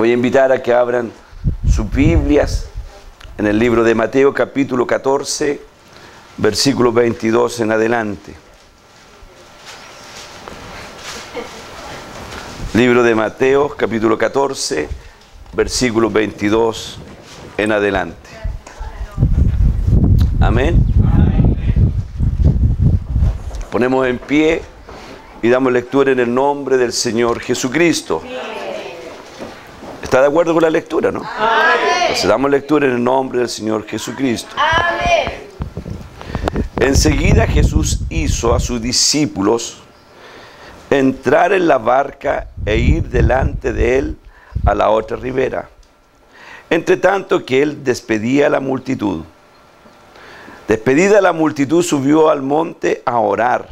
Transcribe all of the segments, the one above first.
voy a invitar a que abran sus Biblias en el libro de Mateo capítulo 14, versículo 22 en adelante. Libro de Mateo capítulo 14, versículo 22 en adelante. Amén. Ponemos en pie y damos lectura en el nombre del Señor Jesucristo. ¿Está de acuerdo con la lectura, no? Entonces damos lectura en el nombre del Señor Jesucristo. Amén. Enseguida Jesús hizo a sus discípulos entrar en la barca e ir delante de él a la otra ribera, entre tanto que él despedía a la multitud. Despedida la multitud, subió al monte a orar,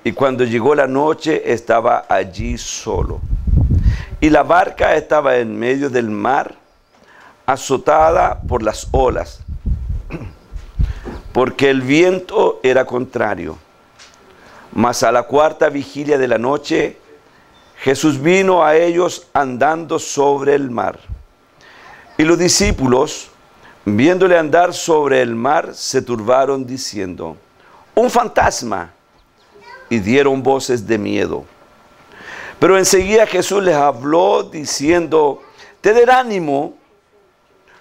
y cuando llegó la noche estaba allí solo. Y la barca estaba en medio del mar, azotada por las olas, porque el viento era contrario. Mas a la cuarta vigilia de la noche, Jesús vino a ellos andando sobre el mar. Y los discípulos, viéndole andar sobre el mar, se turbaron diciendo: ¡un fantasma! Y dieron voces de miedo. Pero enseguida Jesús les habló diciendo: tened ánimo,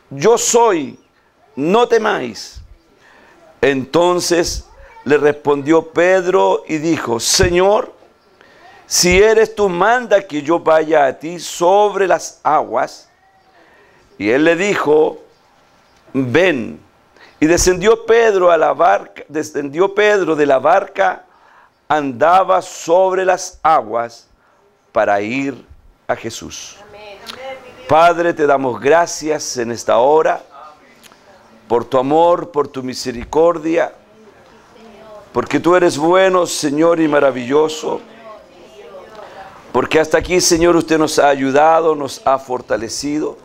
yo soy, no temáis. Entonces le respondió Pedro y dijo: Señor, si eres tú, manda que yo vaya a ti sobre las aguas. Y él le dijo: ven. Y descendió Pedro de la barca, andaba sobre las aguas para ir a Jesús. Amén. Padre, te damos gracias en esta hora por tu amor, por tu misericordia, porque tú eres bueno, Señor, y maravilloso, porque hasta aquí, Señor, usted nos ha ayudado, nos ha fortalecido.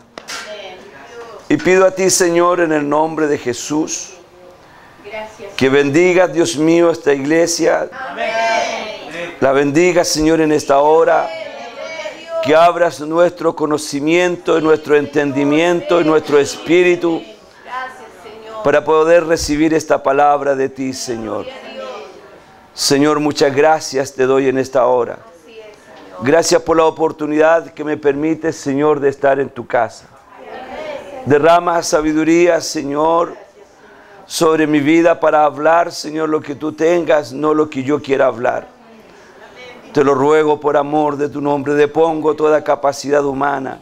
Y pido a ti, Señor, en el nombre de Jesús, que bendigas, Dios mío, esta iglesia. La bendiga, Señor, en esta hora. Que abras nuestro conocimiento, nuestro entendimiento, nuestro espíritu, para poder recibir esta palabra de ti, Señor. Señor, muchas gracias te doy en esta hora. Gracias por la oportunidad que me permites, Señor, de estar en tu casa. Derrama sabiduría, Señor, sobre mi vida para hablar, Señor, lo que tú tengas, no lo que yo quiera hablar. Te lo ruego por amor de tu nombre. Depongo toda capacidad humana,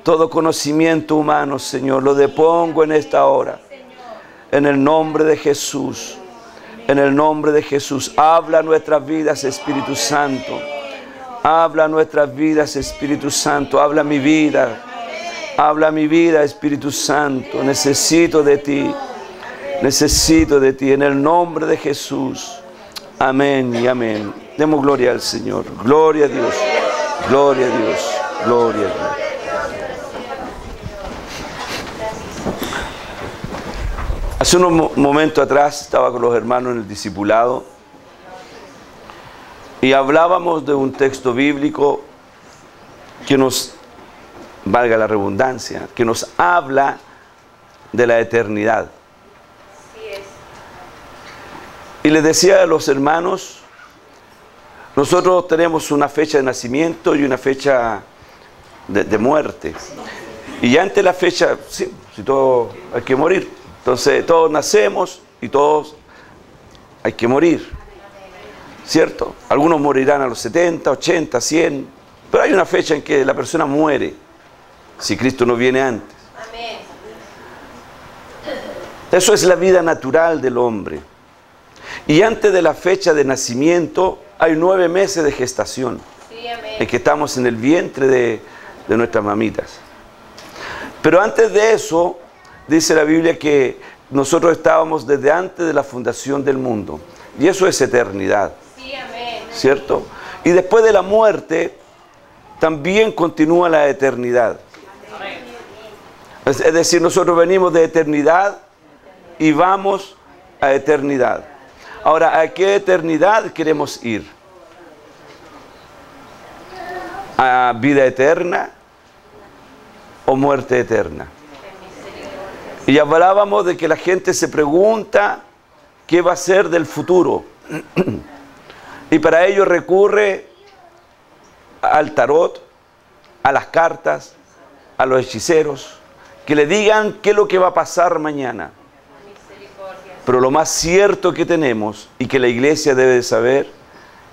todo conocimiento humano, Señor, lo depongo en esta hora. En el nombre de Jesús, en el nombre de Jesús, habla nuestras vidas, Espíritu Santo. Habla nuestras vidas, Espíritu Santo. Habla mi vida, Espíritu Santo. Necesito de ti, en el nombre de Jesús. Amén y amén. Demos gloria al Señor. Gloria a Dios, gloria a Dios, gloria a Dios. Hace unos momentos atrás estaba con los hermanos en el discipulado y hablábamos de un texto bíblico que nos, valga la redundancia, que nos habla de la eternidad. Y les decía a los hermanos, nosotros tenemos una fecha de nacimiento y una fecha de muerte. Y ya ante la fecha, sí, si todo hay que morir. Entonces todos nacemos y todos hay que morir, ¿cierto? Algunos morirán a los 70, 80, 100, pero hay una fecha en que la persona muere, si Cristo no viene antes. Eso es la vida natural del hombre. Y antes de la fecha de nacimiento hay 9 meses de gestación, en que estamos en el vientre de nuestras mamitas. Pero antes de eso, dice la Biblia que nosotros estábamos desde antes de la fundación del mundo. Y eso es eternidad, ¿cierto? Y después de la muerte, también continúa la eternidad. Es decir, nosotros venimos de eternidad y vamos a eternidad. Ahora, ¿a qué eternidad queremos ir? ¿A vida eterna o muerte eterna. Y hablábamos de que la gente se pregunta qué va a ser del futuro. Y para ello recurre al tarot, a las cartas, a los hechiceros, que le digan qué es lo que va a pasar mañana. Pero lo más cierto que tenemos y que la iglesia debe de saber,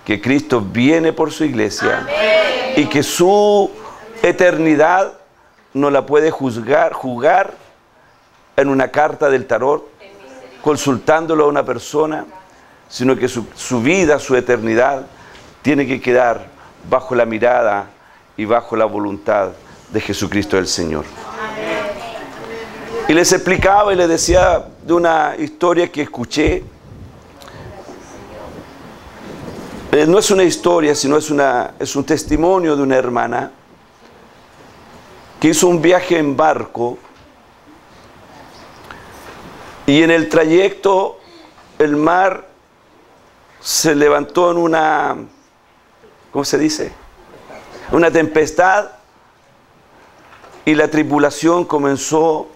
que Cristo viene por su iglesia. Amén. Y que su eternidad no la puede jugar en una carta del tarot, consultándolo a una persona, sino que su vida, su eternidad, tiene que quedar bajo la mirada y bajo la voluntad de Jesucristo el Señor. Y les explicaba y les decía de una historia que escuché. No es una historia, sino es un testimonio de una hermana que hizo un viaje en barco y en el trayecto el mar se levantó en una, ¿cómo se dice? Una tempestad, y la tripulación comenzó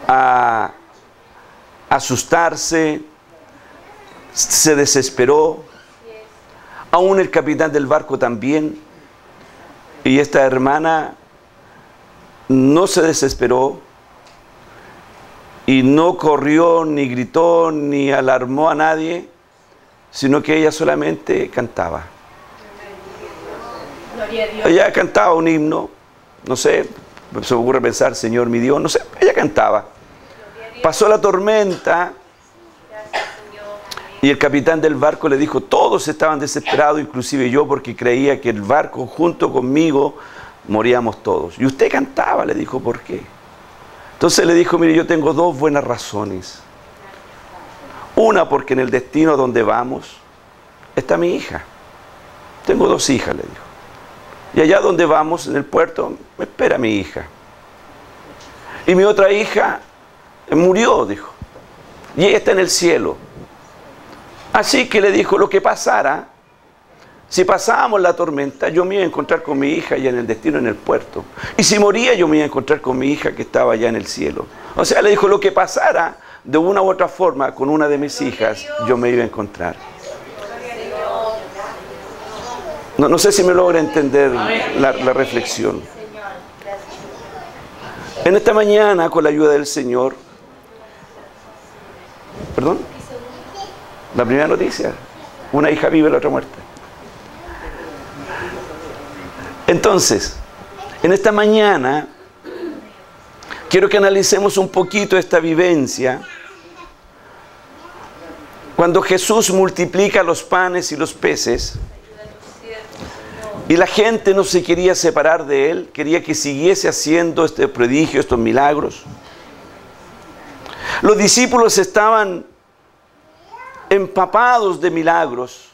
a asustarse, se desesperó, aún el capitán del barco también, y esta hermana no se desesperó y no corrió, ni gritó, ni alarmó a nadie, sino que ella solamente cantaba. Ella cantaba un himno, no sé, se me ocurre pensar, Señor mi Dios, no sé, ella cantaba. Pasó la tormenta y el capitán del barco le dijo, todos estaban desesperados, inclusive yo, porque creía que el barco junto conmigo moríamos todos. Y usted cantaba, le dijo, ¿por qué? Entonces le dijo, mire, yo tengo dos buenas razones. Una, porque en el destino donde vamos está mi hija. Tengo dos hijas, le dijo. Y allá donde vamos, en el puerto, me espera mi hija. Y mi otra hija murió, dijo. Y ella está en el cielo. Así que le dijo, lo que pasara, si pasábamos la tormenta, yo me iba a encontrar con mi hija allá en el destino, en el puerto. Y si moría, yo me iba a encontrar con mi hija que estaba allá en el cielo. O sea, le dijo, lo que pasara, de una u otra forma, con una de mis hijas, yo me iba a encontrar. No sé si me logra entender la reflexión. En esta mañana, con la ayuda del Señor, ¿perdón? La primera noticia, una hija viva y la otra muerta. Entonces, en esta mañana, quiero que analicemos un poquito esta vivencia. Cuando Jesús multiplica los panes y los peces, y la gente no se quería separar de Él, quería que siguiese haciendo este prodigio, estos milagros. Los discípulos estaban empapados de milagros,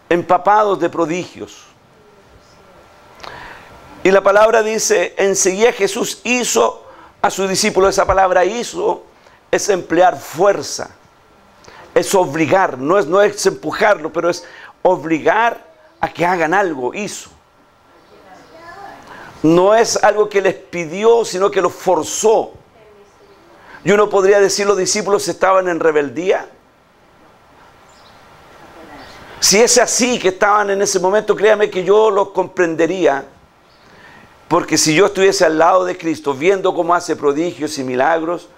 empapados de prodigios. Y la palabra dice, enseguida Jesús hizo a sus discípulos. Esa palabra hizo es emplear fuerza, es obligar, no es empujarlo, pero es obligar a que hagan algo, hizo. No es algo que les pidió, sino que los forzó. Y uno podría decir, los discípulos estaban en rebeldía. Si es así que estaban en ese momento, créame que yo los comprendería. Porque si yo estuviese al lado de Cristo, viendo cómo hace prodigios y milagros,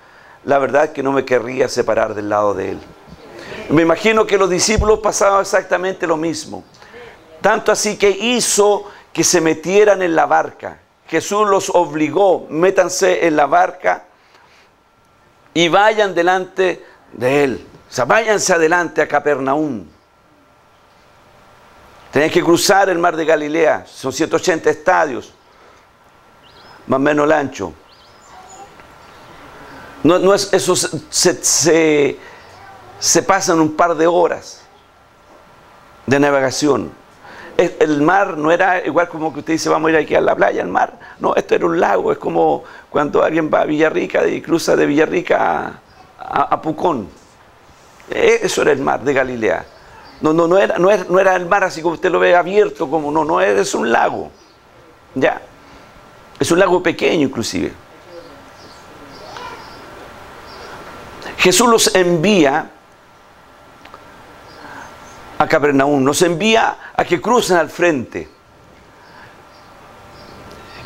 la verdad es que no me querría separar del lado de Él. Me imagino que los discípulos pasaban exactamente lo mismo. Tanto así que hizo que se metieran en la barca. Jesús los obligó, métanse en la barca y vayan delante de Él. O sea, váyanse adelante a Capernaum. Tenían que cruzar el mar de Galilea, son 180 estadios, más o menos el ancho. No es, eso se pasa en un par de horas de navegación. El mar no era igual como que usted dice, vamos a ir aquí a la playa, el mar. No, esto era un lago, es como cuando alguien va a Villarrica y cruza de Villarrica a Pucón. Eso era el mar de Galilea. No era el mar así como usted lo ve abierto, como no, es un lago. Ya. Es un lago pequeño inclusive. Jesús los envía a Capernaum, nos envía a que crucen al frente.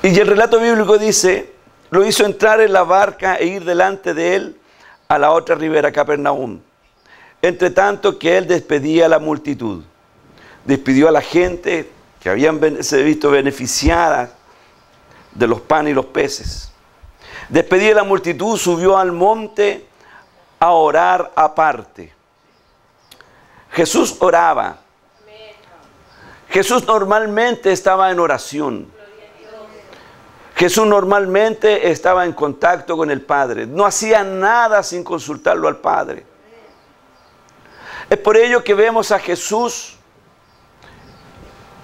Y el relato bíblico dice, lo hizo entrar en la barca e ir delante de él a la otra ribera, Capernaum. Entre tanto que él despedía a la multitud. Despidió a la gente que habían se visto beneficiada de los panes y los peces. Despedía a la multitud, subió al monte a orar aparte. Jesús oraba. Jesús normalmente estaba en oración. Jesús normalmente estaba en contacto con el Padre. No hacía nada sin consultarlo al Padre. Es por ello que vemos a Jesús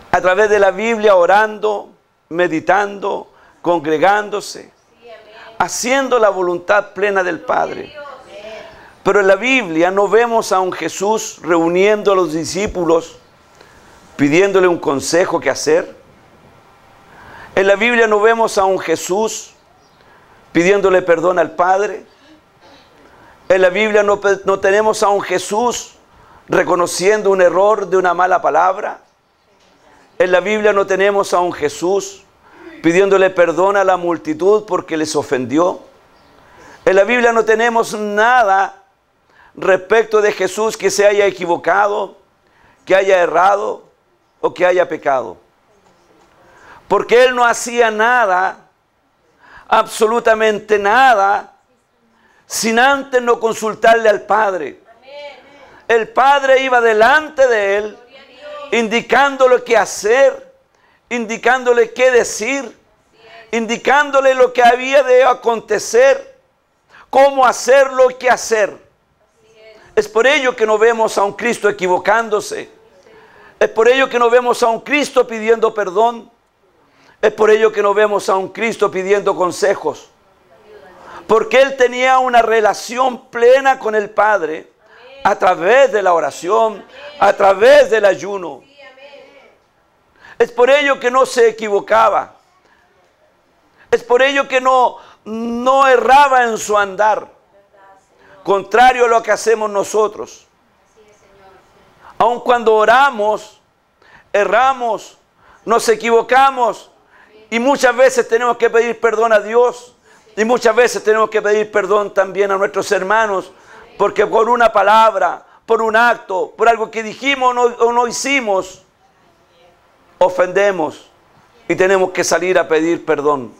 a través de la Biblia orando, meditando, congregándose, haciendo la voluntad plena del Padre. Pero en la Biblia no vemos a un Jesús reuniendo a los discípulos, pidiéndole un consejo que hacer. En la Biblia no vemos a un Jesús pidiéndole perdón al Padre. En la Biblia no tenemos a un Jesús reconociendo un error de una mala palabra. En la Biblia no tenemos a un Jesús pidiéndole perdón a la multitud porque les ofendió. En la Biblia no tenemos nada respecto de Jesús que se haya equivocado, que haya errado o que haya pecado. Porque Él no hacía nada, absolutamente nada, sin antes no consultarle al Padre. El Padre iba delante de Él, indicándole qué hacer, indicándole qué decir, indicándole lo que había de acontecer, cómo hacerlo y qué hacer. Es por ello que no vemos a un Cristo equivocándose. Es por ello que no vemos a un Cristo pidiendo perdón. Es por ello que no vemos a un Cristo pidiendo consejos. Porque Él tenía una relación plena con el Padre a través de la oración, a través del ayuno. Es por ello que no se equivocaba. Es por ello que no erraba en su andar. Contrario a lo que hacemos nosotros. Aun cuando oramos, erramos, nos equivocamos y muchas veces tenemos que pedir perdón a Dios y muchas veces tenemos que pedir perdón también a nuestros hermanos porque por una palabra, por un acto, por algo que dijimos o no hicimos, ofendemos y tenemos que salir a pedir perdón.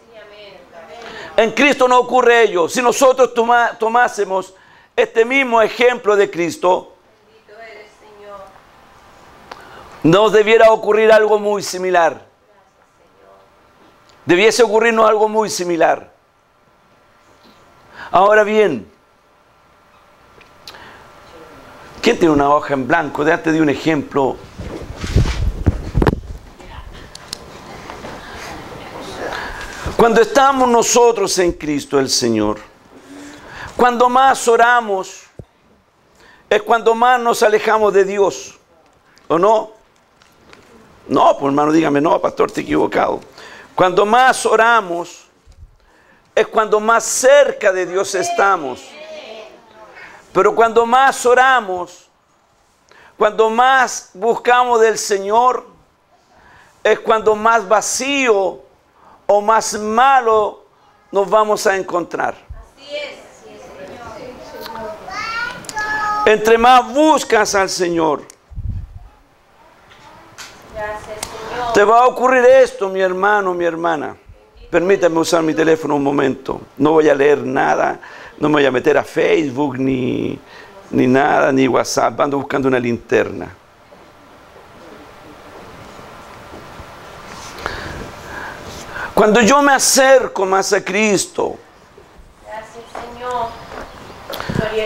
En Cristo no ocurre ello. Si nosotros tomásemos este mismo ejemplo de Cristo, nos debiera ocurrir algo muy similar. Debiese ocurrirnos algo muy similar. Ahora bien, ¿quién tiene una hoja en blanco? Déjate de un ejemplo. Cuando estamos nosotros en Cristo el Señor, cuando más oramos, es cuando más nos alejamos de Dios. ¿O no? No, pues hermano, dígame, no, pastor, te he equivocado. Cuando más oramos, es cuando más cerca de Dios estamos. Pero cuando más oramos, cuando más buscamos del Señor, es cuando más vacío o más malo nos vamos a encontrar. Así es. Entre más buscas al Señor, te va a ocurrir esto, mi hermano, mi hermana. Permítame usar mi teléfono un momento. No voy a leer nada, no me voy a meter a Facebook ni nada, ni WhatsApp. Ando buscando una linterna. Cuando yo me acerco más a Cristo,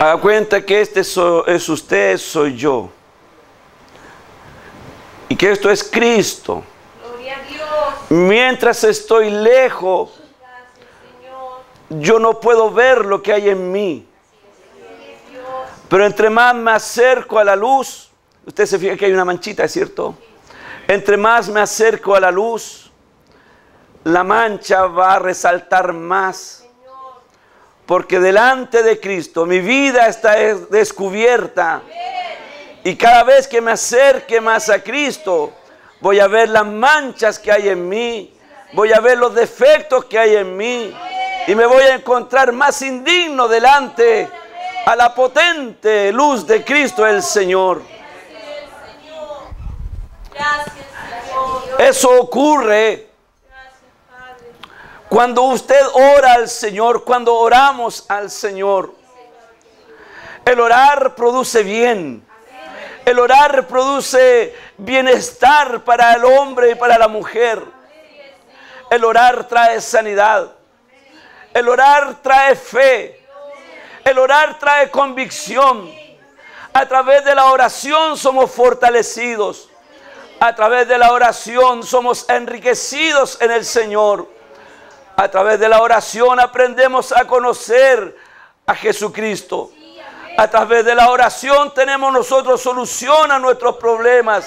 haga cuenta que este es usted, soy yo. Y que esto es Cristo. Gloria a Dios. Mientras estoy lejos, yo no puedo ver lo que hay en mí. Pero entre más me acerco a la luz, usted se fija que hay una manchita, ¿es cierto? Entre más me acerco a la luz, la mancha va a resaltar más. Porque delante de Cristo mi vida está descubierta. Y cada vez que me acerque más a Cristo, voy a ver las manchas que hay en mí. Voy a ver los defectos que hay en mí. Y me voy a encontrar más indigno delante a la potente luz de Cristo el Señor. Eso ocurre cuando usted ora al Señor, cuando oramos al Señor. El orar produce bien. El orar produce bienestar para el hombre y para la mujer. El orar trae sanidad. El orar trae fe. El orar trae convicción. A través de la oración somos fortalecidos. A través de la oración somos enriquecidos en el Señor. A través de la oración aprendemos a conocer a Jesucristo. A través de la oración tenemos nosotros solución a nuestros problemas.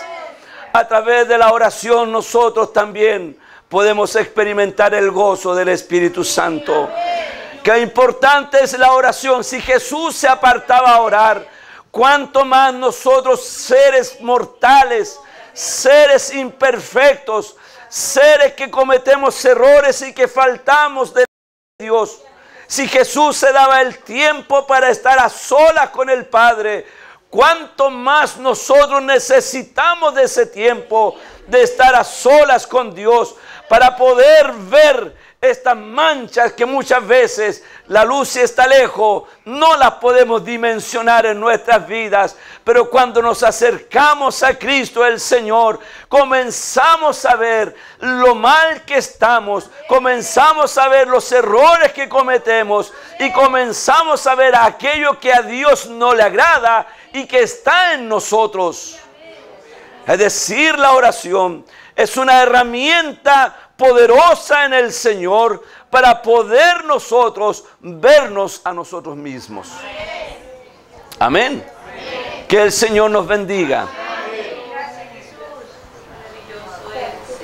A través de la oración nosotros también podemos experimentar el gozo del Espíritu Santo. Qué importante es la oración. Si Jesús se apartaba a orar, cuánto más nosotros, seres mortales, seres imperfectos, seres que cometemos errores y que faltamos de Dios. Si Jesús se daba el tiempo para estar a solas con el Padre, cuánto más nosotros necesitamos de ese tiempo de estar a solas con Dios para poder ver estas manchas que muchas veces la luz, si está lejos, no las podemos dimensionar en nuestras vidas. Pero cuando nos acercamos a Cristo el Señor, comenzamos a ver lo mal que estamos, comenzamos a ver los errores que cometemos y comenzamos a ver aquello que a Dios no le agrada y que está en nosotros. Es decir, la oración es una herramienta poderosa en el Señor para poder nosotros vernos a nosotros mismos. Amén. Que el Señor nos bendiga.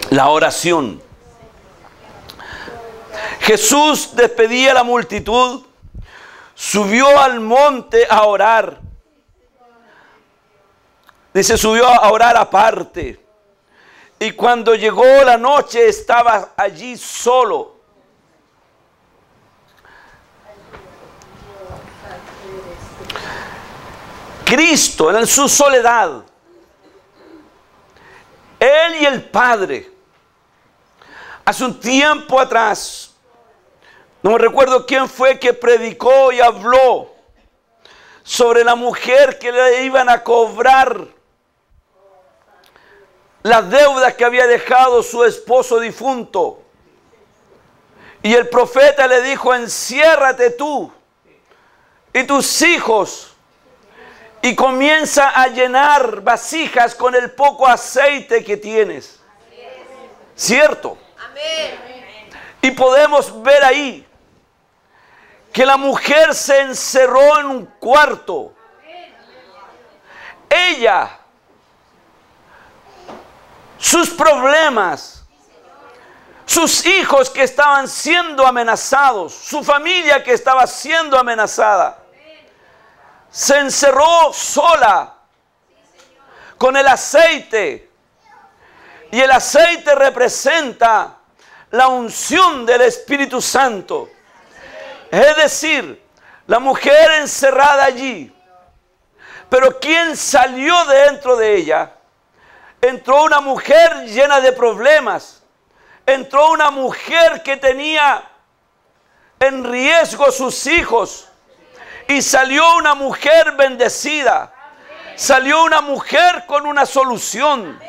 La oración. Jesús despedía a la multitud, subió al monte a orar. Dice, subió a orar aparte. Y cuando llegó la noche estaba allí solo. Cristo en su soledad, Él y el Padre. Hace un tiempo atrás, no me recuerdo quién fue que predicó y habló sobre la mujer que le iban a cobrar las deudas que había dejado su esposo difunto. Y el profeta le dijo, enciérrate tú y tus hijos y comienza a llenar vasijas con el poco aceite que tienes. ¿Cierto? Amén. Y podemos ver ahí que la mujer se encerró en un cuarto. Ella, sus problemas, sus hijos que estaban siendo amenazados, su familia que estaba siendo amenazada, se encerró sola con el aceite. Y el aceite representa la unción del Espíritu Santo. Es decir, la mujer encerrada allí. Pero ¿quién salió de dentro de ella? Entró una mujer llena de problemas. Entró una mujer que tenía en riesgo sus hijos. Y salió una mujer bendecida. Salió una mujer con una solución.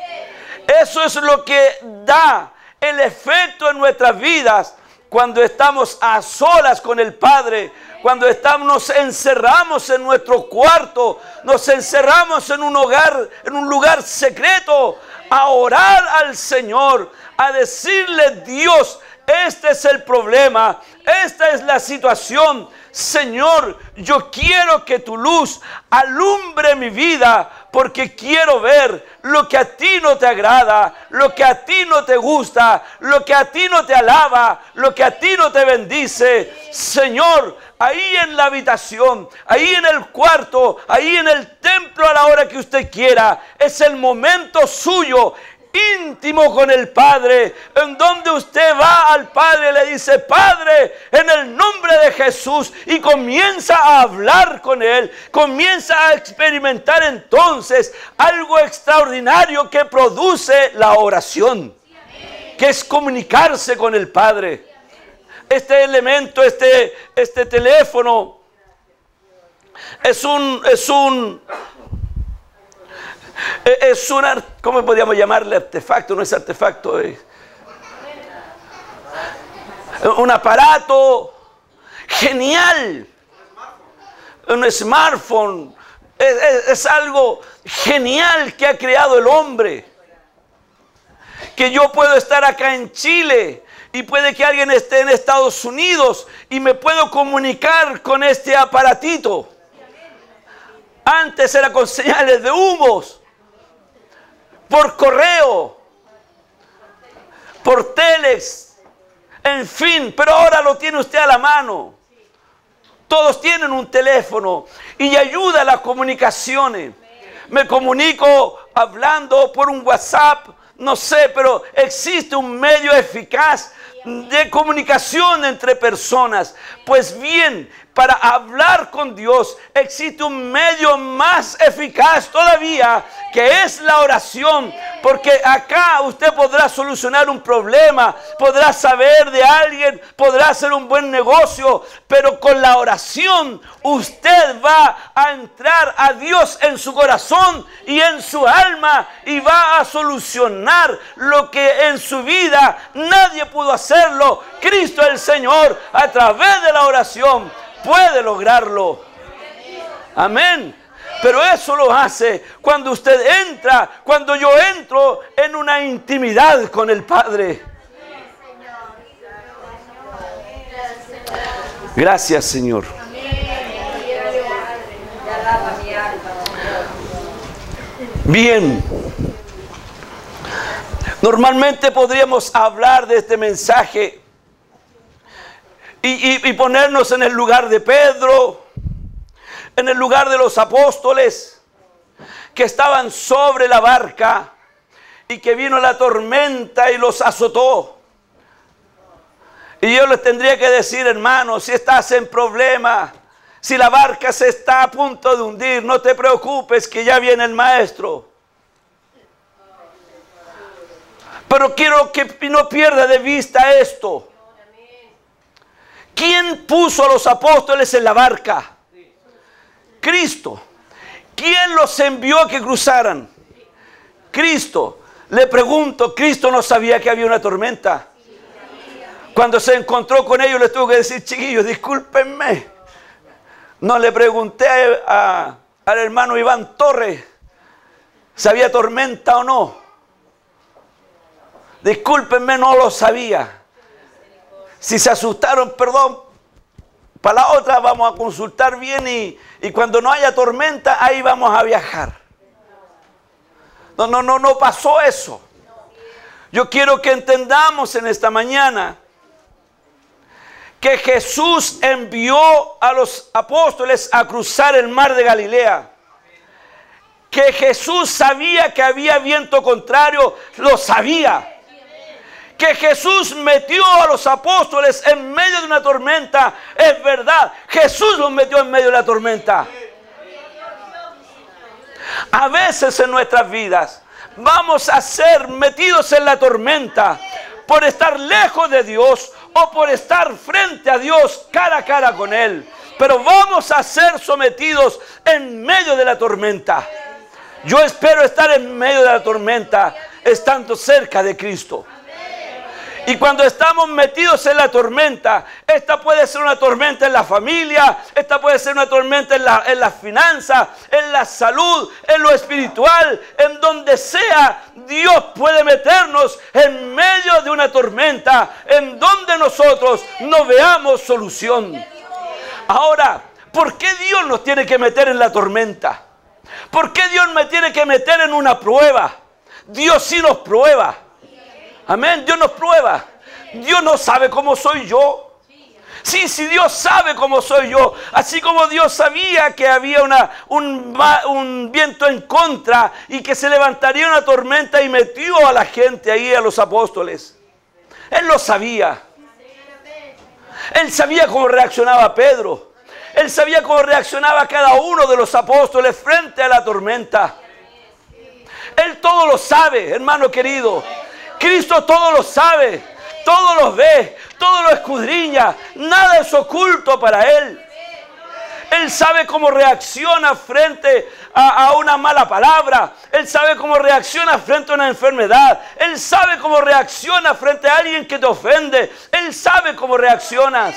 Eso es lo que da el efecto en nuestras vidas cuando estamos a solas con el Padre, cuando nos encerramos en nuestro cuarto, nos encerramos en un hogar, en un lugar secreto, a orar al Señor, a decirle: Dios, este es el problema, esta es la situación. Señor, yo quiero que tu luz alumbre mi vida, porque quiero ver lo que a ti no te agrada, lo que a ti no te gusta, lo que a ti no te alaba, lo que a ti no te bendice. Señor, ahí en la habitación, ahí en el cuarto, ahí en el templo, a la hora que usted quiera, es el momento suyo, íntimo con el Padre, en donde usted va al Padre y le dice: Padre, en el nombre de Jesús, y comienza a hablar con Él, comienza a experimentar entonces algo extraordinario que produce la oración, que es comunicarse con el Padre. Este elemento, este teléfono, es un ¿cómo podríamos llamarle? Artefacto, no es artefacto, es un aparato genial, un smartphone, es algo genial que ha creado el hombre, que yo puedo estar acá en Chile y puede que alguien esté en Estados Unidos y me puedo comunicar con este aparatito. Antes era con señales de humos, por correo, por telex, en fin, pero ahora lo tiene usted a la mano. Todos tienen un teléfono y ayuda a las comunicaciones. Me comunico hablando por un WhatsApp, no sé, pero existe un medio eficaz de comunicación entre personas. Pues bien, para hablar con Dios existe un medio más eficaz todavía, que es la oración. Porque acá usted podrá solucionar un problema, podrá saber de alguien, podrá hacer un buen negocio, pero con la oración usted va a entrar a Dios en su corazón y en su alma, y va a solucionar lo que en su vida nadie pudo hacerlo. Cristo el Señor, a través de la oración, puede lograrlo. Amén. Pero eso lo hace cuando usted entra, cuando yo entro en una intimidad con el Padre. Gracias, Señor. Bien. Normalmente podríamos hablar de este mensaje y ponernos en el lugar de Pedro, en el lugar de los apóstoles que estaban sobre la barca y que vino la tormenta y los azotó. Y yo les tendría que decir: hermanos, si estás en problema, si la barca se está a punto de hundir, no te preocupes, que ya viene el Maestro. Pero quiero que no pierda de vista esto. ¿Quién puso a los apóstoles en la barca? Cristo. ¿Quién los envió a que cruzaran? Cristo. Le pregunto, ¿Cristo no sabía que había una tormenta? Cuando se encontró con ellos, les tuvo que decir: chiquillos, discúlpenme, no le pregunté al hermano Iván Torres si había tormenta o no. Discúlpenme, no lo sabía. Si se asustaron, perdón, para la otra vamos a consultar bien, y cuando no haya tormenta, ahí vamos a viajar. No pasó eso. Yo quiero que entendamos en esta mañana que Jesús envió a los apóstoles a cruzar el mar de Galilea. Que Jesús sabía que había viento contrario, lo sabía. Que Jesús metió a los apóstoles en medio de una tormenta, es verdad. Jesús los metió en medio de la tormenta. A veces en nuestras vidas vamos a ser metidos en la tormenta por estar lejos de Dios o por estar frente a Dios cara a cara con Él. Pero vamos a ser sometidos en medio de la tormenta. Yo espero estar en medio de la tormenta estando cerca de Cristo. Y cuando estamos metidos en la tormenta, esta puede ser una tormenta en la familia, esta puede ser una tormenta en las finanzas, en la salud, en lo espiritual, en donde sea, Dios puede meternos en medio de una tormenta en donde nosotros no veamos solución. Ahora, ¿por qué Dios nos tiene que meter en la tormenta? ¿Por qué Dios me tiene que meter en una prueba? Dios sí nos prueba. Amén, Dios nos prueba. Dios no sabe cómo soy yo. Sí, Dios sabe cómo soy yo. Así como Dios sabía que había un viento en contra y que se levantaría una tormenta y metió a la gente ahí, a los apóstoles. Él lo sabía. Él sabía cómo reaccionaba Pedro. Él sabía cómo reaccionaba cada uno de los apóstoles frente a la tormenta. Él todo lo sabe, hermano querido. Cristo todo lo sabe, todo lo ve, todo lo escudriña. Nada es oculto para Él. Él sabe cómo reacciona frente a una mala palabra. Él sabe cómo reacciona frente a una enfermedad. Él sabe cómo reacciona frente a alguien que te ofende. Él sabe cómo reaccionas.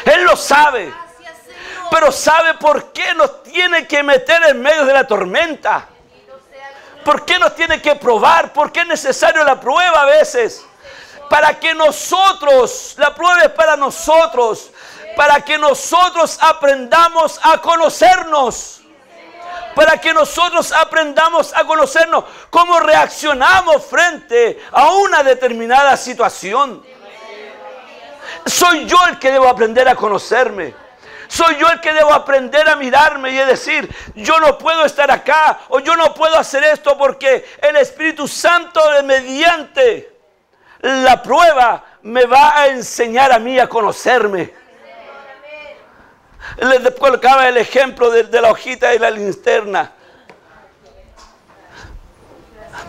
Él lo sabe. Pero sabe por qué nos tiene que meter en medio de la tormenta. ¿Por qué nos tiene que probar? ¿Por qué es necesario la prueba a veces? Para que nosotros, la prueba es para nosotros, para que nosotros aprendamos a conocernos. Para que nosotros aprendamos a conocernos, cómo reaccionamos frente a una determinada situación. Soy yo el que debo aprender a conocerme. Soy yo el que debo aprender a mirarme y decir, yo no puedo estar acá o yo no puedo hacer esto porque el Espíritu Santo mediante la prueba me va a enseñar a mí a conocerme. Les colocaba el ejemplo de la hojita y la linterna.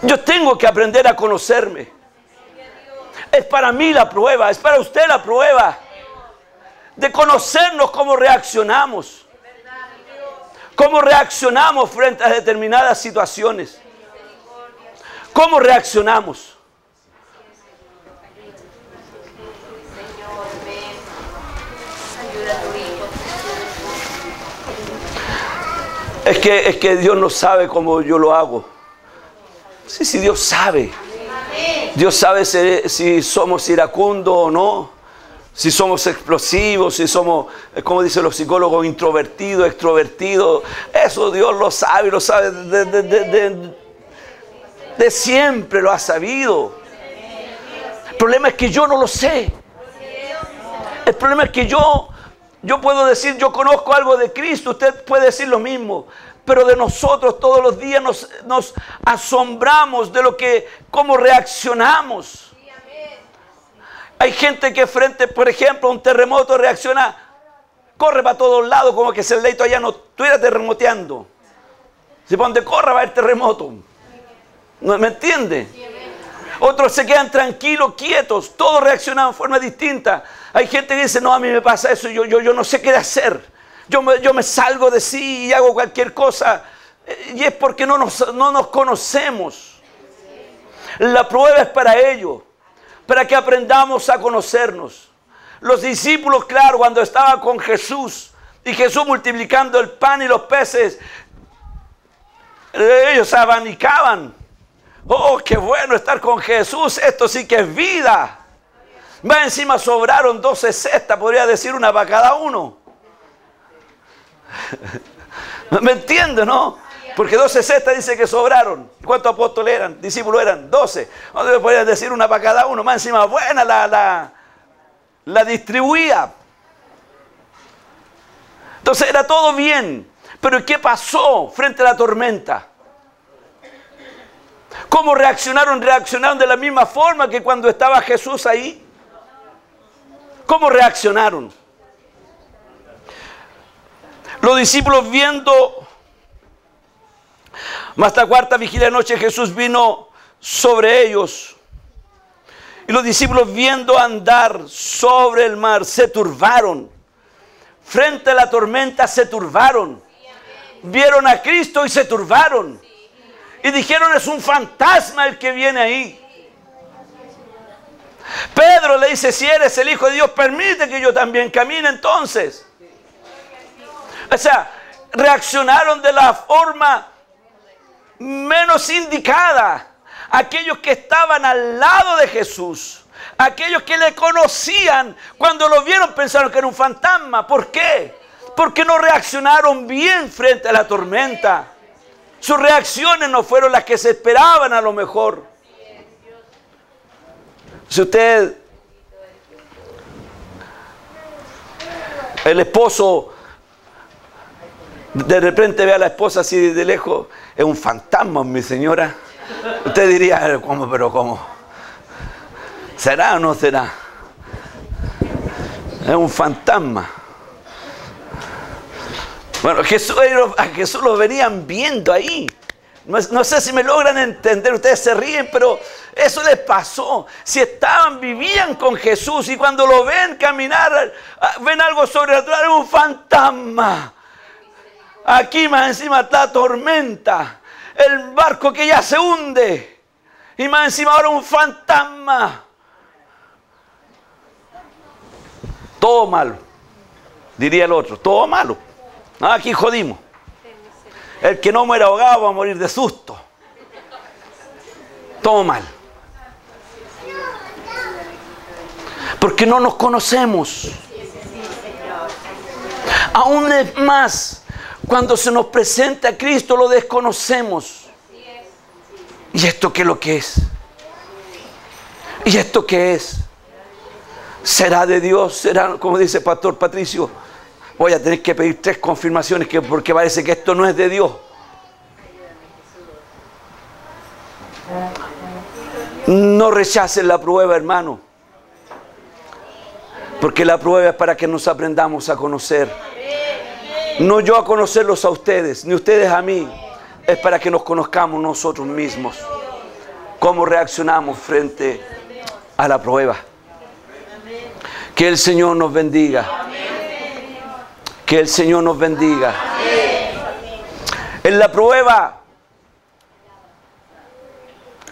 Yo tengo que aprender a conocerme. Es para mí la prueba, es para usted la prueba. De conocernos cómo reaccionamos. Cómo reaccionamos frente a determinadas situaciones. ¿Cómo reaccionamos? Es que Dios no sabe cómo yo lo hago. Sí, Dios sabe. Dios sabe si somos iracundos o no. Si somos explosivos, si somos, como dicen los psicólogos, introvertidos, extrovertidos. Eso Dios lo sabe de siempre lo ha sabido. El problema es que yo no lo sé. El problema es que yo puedo decir, yo conozco algo de Cristo, usted puede decir lo mismo. Pero de nosotros todos los días nos asombramos de cómo reaccionamos. Hay gente que frente, por ejemplo, a un terremoto reacciona, corre para todos lados como que si el leito allá no estuviera terremoteando. Si para donde corra va el terremoto. ¿No me entiende? Otros se quedan tranquilos, quietos, todos reaccionan de forma distinta. Hay gente que dice, no, a mí me pasa eso, yo no sé qué hacer. Yo me salgo de sí y hago cualquier cosa. Y es porque no nos conocemos. La prueba es para ello. Para que aprendamos a conocernos. Los discípulos, claro, cuando estaban con Jesús y Jesús multiplicando el pan y los peces, ellos se abanicaban. Oh, qué bueno estar con Jesús, esto sí que es vida. Más encima sobraron 12 cestas, podría decir una para cada uno. ¿Me entiende, no? Porque 12 cestas dice que sobraron. ¿Cuántos apóstoles eran? Discípulos eran 12. ¿Dónde podrían decir una para cada uno? Más encima buena la distribuía. Entonces era todo bien. Pero ¿qué pasó frente a la tormenta? ¿Cómo reaccionaron? Reaccionaron de la misma forma que cuando estaba Jesús ahí. ¿Cómo reaccionaron? Los discípulos viendo, más la cuarta vigilia de noche Jesús vino sobre ellos. Y los discípulos viendo andar sobre el mar se turbaron. Frente a la tormenta se turbaron. Vieron a Cristo y se turbaron. Y dijeron, es un fantasma el que viene ahí. Pedro le dice, si eres el Hijo de Dios, permite que yo también camine entonces. O sea, reaccionaron de la forma menos indicada. Aquellos que estaban al lado de Jesús, aquellos que le conocían, cuando lo vieron pensaron que era un fantasma. ¿Por qué? Porque no reaccionaron bien frente a la tormenta. Sus reacciones no fueron las que se esperaban a lo mejor. Si usted, el esposo, de repente ve a la esposa así de lejos, es un fantasma, mi señora. Usted diría, ¿cómo? ¿Pero cómo? ¿Será o no será? Es un fantasma. Bueno, a Jesús lo venían viendo ahí. No sé si me logran entender, ustedes se ríen, pero eso les pasó. Si vivían con Jesús y cuando lo ven caminar, ven algo sobrenatural, es un fantasma. Aquí más encima está tormenta, el barco que ya se hunde, y más encima ahora un fantasma. Todo malo, diría el otro, todo malo. Aquí jodimos. El que no muera ahogado va a morir de susto. Todo mal. Porque no nos conocemos. Aún es más, cuando se nos presenta a Cristo lo desconocemos. ¿Y esto qué es lo que es? ¿Y esto qué es? ¿Será de Dios? ¿Será, como dice el pastor Patricio? Voy a tener que pedir 3 confirmaciones porque parece que esto no es de Dios. No rechacen la prueba, hermano. Porque la prueba es para que nos aprendamos a conocer. No yo a conocerlos a ustedes, ni ustedes a mí. Es para que nos conozcamos nosotros mismos. Cómo reaccionamos frente a la prueba. Que el Señor nos bendiga. Que el Señor nos bendiga. En la prueba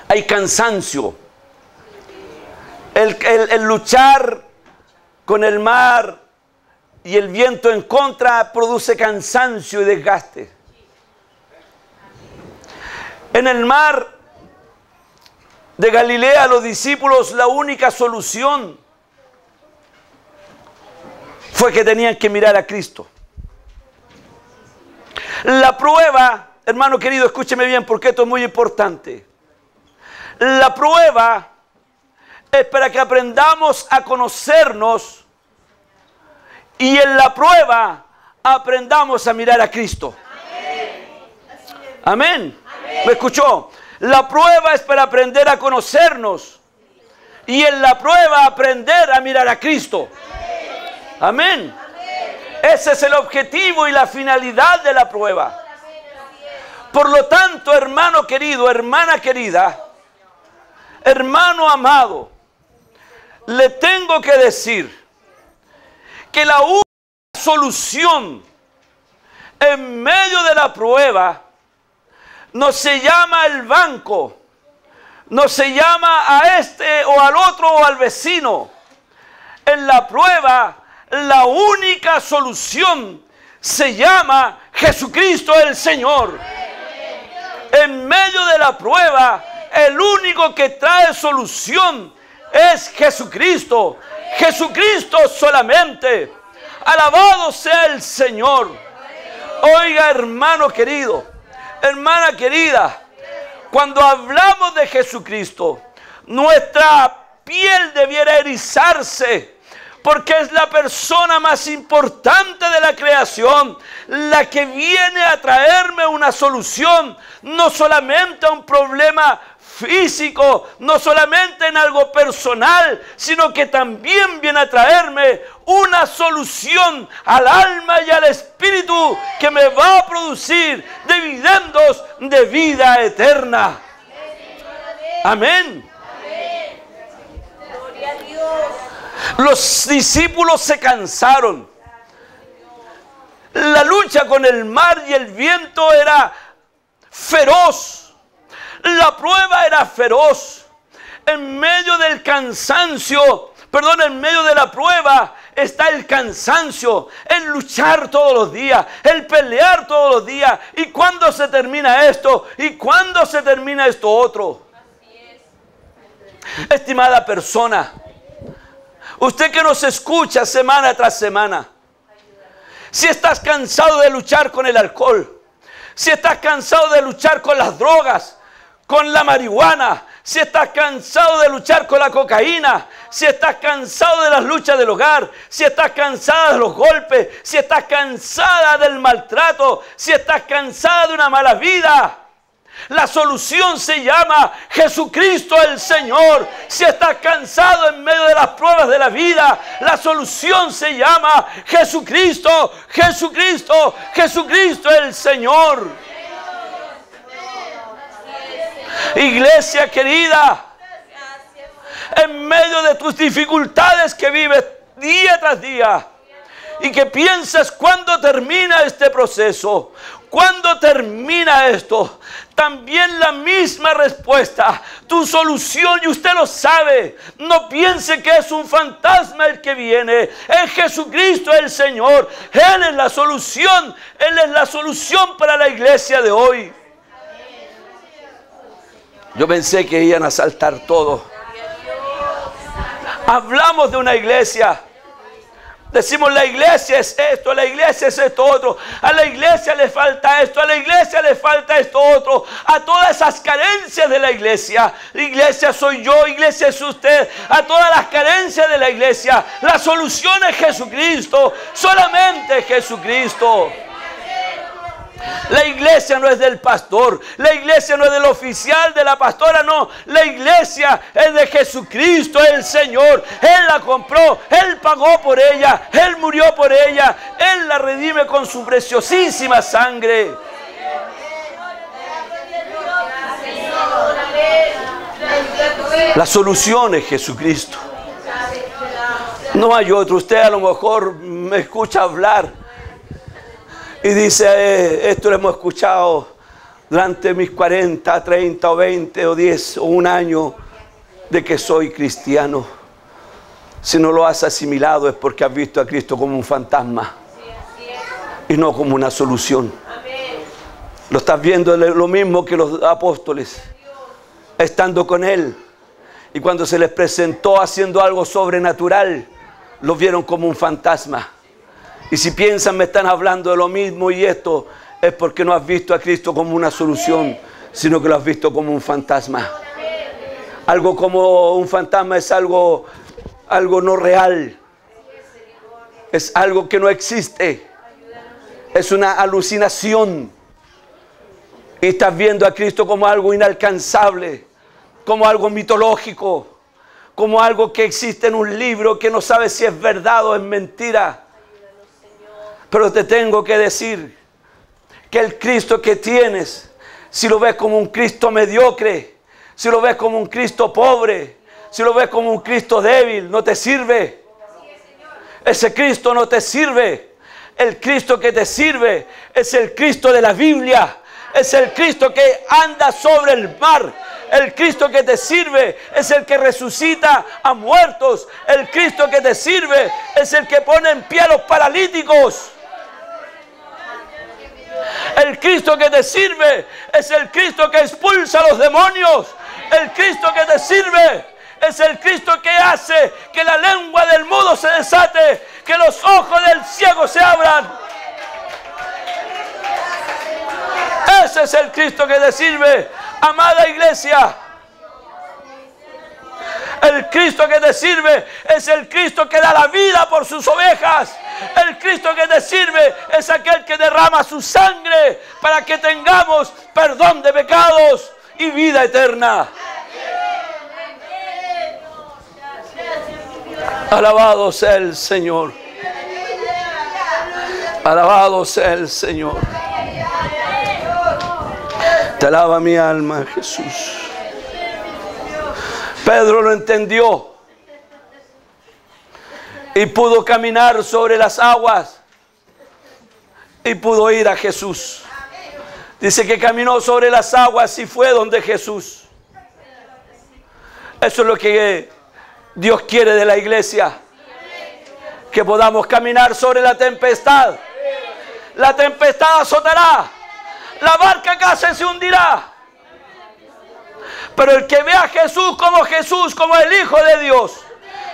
hay cansancio. El luchar con el mar y el viento en contra produce cansancio y desgaste. En el mar de Galilea, los discípulos, la única solución fue que tenían que mirar a Cristo. La prueba, hermano querido, escúcheme bien porque esto es muy importante. La prueba es para que aprendamos a conocernos y en la prueba aprendamos a mirar a Cristo. Amén. ¿Me escuchó? La prueba es para aprender a conocernos y en la prueba aprender a mirar a Cristo. Amén. Ese es el objetivo y la finalidad de la prueba. Por lo tanto, hermano querido, hermana querida, hermano amado, le tengo que decir que la única solución en medio de la prueba no se llama el banco, no se llama a este o al otro o al vecino. En la prueba, la única solución se llama Jesucristo el Señor. En medio de la prueba, el único que trae solución es Jesucristo. Jesucristo solamente. Alabado sea el Señor. Oiga, hermano querido, hermana querida, cuando hablamos de Jesucristo, nuestra piel debiera erizarse. Porque es la persona más importante de la creación, la que viene a traerme una solución, no solamente a un problema físico, no solamente en algo personal, sino que también viene a traerme una solución al alma y al espíritu que me va a producir dividendos de vida eterna. Amén. Gloria a Dios. Los discípulos se cansaron. La lucha con el mar y el viento era feroz. La prueba era feroz. En medio del cansancio, perdón, en medio de la prueba está el cansancio, el luchar todos los días, el pelear todos los días. ¿Y cuándo se termina esto? ¿Y cuándo se termina esto otro? Estimada persona, usted que nos escucha semana tras semana, si estás cansado de luchar con el alcohol, si estás cansado de luchar con las drogas, con la marihuana, si estás cansado de luchar con la cocaína, si estás cansado de las luchas del hogar, si estás cansada de los golpes, si estás cansada del maltrato, si estás cansada de una mala vida, la solución se llama Jesucristo el Señor. Si estás cansado en medio de las pruebas de la vida, la solución se llama Jesucristo, Jesucristo, Jesucristo el Señor. Iglesia querida, en medio de tus dificultades que vives día tras día y que piensas cuándo termina este proceso, cuándo termina esto, también la misma respuesta, tu solución, y usted lo sabe. No piense que es un fantasma el que viene, es Jesucristo el Señor. Él es la solución, Él es la solución para la iglesia de hoy. Yo pensé que iban a saltar todo. Hablamos de una iglesia. Decimos la iglesia es esto, la iglesia es esto otro. A la iglesia le falta esto, a la iglesia le falta esto otro. A todas esas carencias de la iglesia. La iglesia soy yo, iglesia es usted. A todas las carencias de la iglesia, la solución es Jesucristo. Solamente Jesucristo. La iglesia no es del pastor, la iglesia no es del oficial, de la pastora, no. La iglesia es de Jesucristo el Señor. Él la compró, Él pagó por ella, Él murió por ella, Él la redime con su preciosísima sangre. La solución es Jesucristo. No hay otro. Usted a lo mejor me escucha hablar y dice, esto lo hemos escuchado durante mis 40, 30 o 20 o 10 o un año de que soy cristiano. Si no lo has asimilado es porque has visto a Cristo como un fantasma y no como una solución. Lo estás viendo lo mismo que los apóstoles, estando con Él. Y cuando se les presentó haciendo algo sobrenatural, lo vieron como un fantasma. Y si piensan me están hablando de lo mismo y esto, es porque no has visto a Cristo como una solución, sino que lo has visto como un fantasma. Algo como un fantasma es algo no real. Es algo que no existe. Es una alucinación. Y estás viendo a Cristo como algo inalcanzable, como algo mitológico, como algo que existe en un libro que no sabes si es verdad o es mentira. Pero te tengo que decir que el Cristo que tienes, si lo ves como un Cristo mediocre, si lo ves como un Cristo pobre, si lo ves como un Cristo débil, no te sirve. Ese Cristo no te sirve. El Cristo que te sirve es el Cristo de la Biblia. Es el Cristo que anda sobre el mar. El Cristo que te sirve es el que resucita a muertos. El Cristo que te sirve es el que pone en pie a los paralíticos. El Cristo que te sirve es el Cristo que expulsa a los demonios. El Cristo que te sirve es el Cristo que hace que la lengua del mudo se desate, que los ojos del ciego se abran. Ese es el Cristo que te sirve, amada iglesia. El Cristo que te sirve es el Cristo que da la vida por sus ovejas. El Cristo que te sirve es aquel que derrama su sangre para que tengamos perdón de pecados y vida eterna. Alabado sea el Señor. Alabado sea el Señor. Te alaba mi alma, Jesús. Pedro lo entendió y pudo caminar sobre las aguas y pudo ir a Jesús. Dice que caminó sobre las aguas y fue donde Jesús. Eso es lo que Dios quiere de la iglesia. Que podamos caminar sobre la tempestad. La tempestad azotará. La barca casi se hundirá. Pero el que vea a Jesús, como el Hijo de Dios,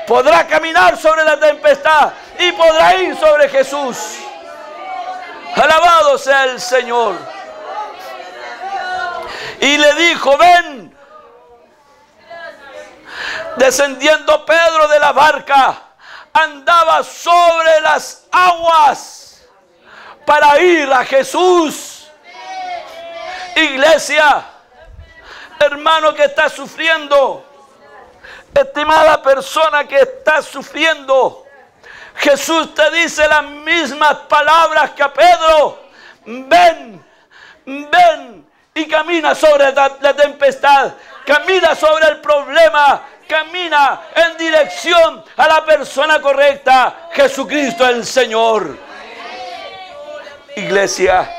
podrá caminar sobre la tempestad y podrá ir sobre Jesús. Alabado sea el Señor. Y le dijo, ven. Descendiendo Pedro de la barca, andaba sobre las aguas para ir a Jesús. Iglesia, hermano que está sufriendo, estimada persona que está sufriendo, Jesús te dice las mismas palabras que a Pedro. Ven, ven y camina sobre la tempestad, camina sobre el problema, camina en dirección a la persona correcta, Jesucristo el Señor. Iglesia,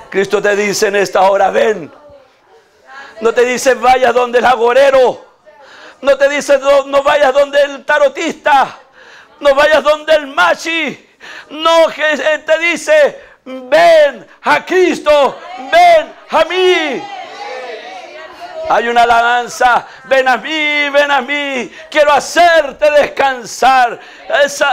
Cristo te dice en esta hora, ven. No te dice vaya donde el agorero, no te dice no vayas donde el tarotista, no vayas donde el machi. No, te dice ven a Cristo, ven a mí. Hay una alabanza, ven a mí, quiero hacerte descansar.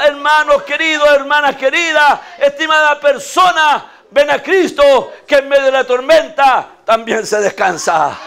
Hermano querido, hermana querida, estimada persona, ven a Cristo, que en medio de la tormenta también se descansa.